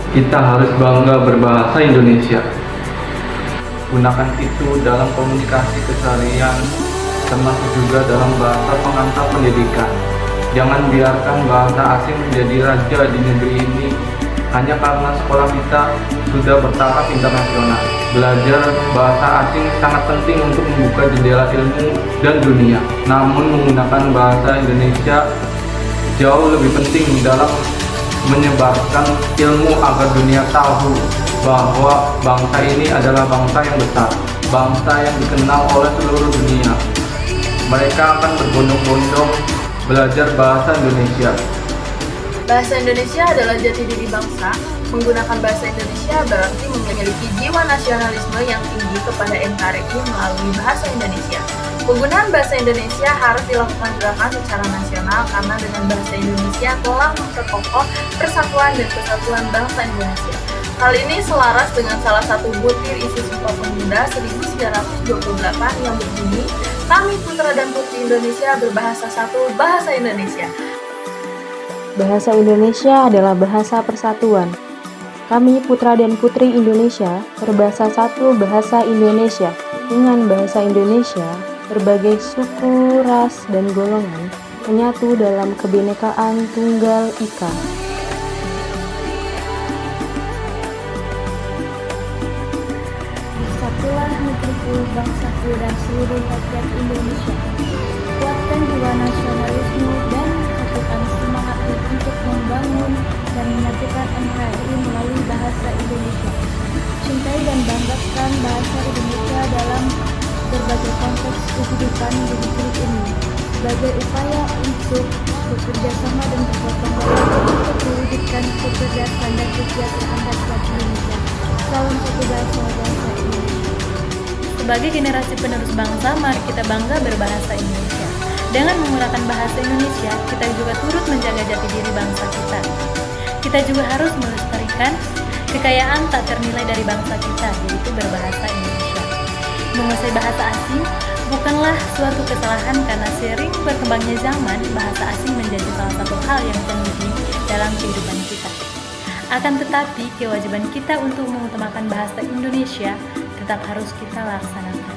Kita harus bangga berbahasa Indonesia. Gunakan itu dalam komunikasi keseharian, termasuk juga dalam bahasa pengantar pendidikan. Jangan biarkan bahasa asing menjadi raja di negeri ini hanya karena sekolah kita sudah bertaraf internasional. Belajar bahasa asing sangat penting untuk membuka jendela ilmu dan dunia. Namun menggunakan bahasa Indonesia jauh lebih penting dalam menyebarkan ilmu agar dunia tahu bahwa bangsa ini adalah bangsa yang besar, bangsa yang dikenal oleh seluruh dunia. Mereka akan berbondong-bondong belajar bahasa Indonesia. Bahasa Indonesia adalah jati diri bangsa. Menggunakan bahasa Indonesia berarti memiliki jiwa nasionalisme yang tinggi kepada NKRI melalui bahasa Indonesia. Penggunaan bahasa Indonesia harus dilakukan gerakan secara nasional karena dengan bahasa Indonesia telah memperkokoh persatuan dan kesatuan bangsa Indonesia. Hal ini selaras dengan salah satu butir isi Sumpah Pemuda 1928 yang berbunyi, "Kami putra dan putri Indonesia berbahasa satu, bahasa Indonesia." Bahasa Indonesia adalah bahasa persatuan. Kami putra dan putri Indonesia berbahasa satu, bahasa Indonesia. Dengan bahasa Indonesia, berbagai suku, ras, dan golongan menyatu dalam kebinekaan Tunggal Ika. Bersatulah negeriku, bangsaku, dan seluruh rakyat Indonesia. Kuatkan jiwa nasionalisme dan satukan semangatmu untuk membangun dan menyatukan NKRI melalui bahasa Indonesia. Cintai dan banggakan bahasa Indonesia dalam berbagai konteks kehidupan di negeri ini sebagai upaya untuk bekerja sama dan bergotong royong untuk mewujudkan kecerdasan dan kesejahteraan rakyat Indonesia. Salam satu bangsa Indonesia. Sebagai generasi penerus bangsa, mari kita bangga berbahasa Indonesia. Dengan menggunakan bahasa Indonesia, kita juga turut menjaga jati diri bangsa kita. Kita juga harus melestarikan kekayaan tak ternilai dari bangsa kita, yaitu berbahasa Indonesia. Menguasai bahasa asing bukanlah suatu kesalahan karena sering berkembangnya zaman, bahasa asing menjadi salah satu hal yang penting dalam kehidupan kita. Akan tetapi, kewajiban kita untuk mengutamakan bahasa Indonesia tetap harus kita laksanakan.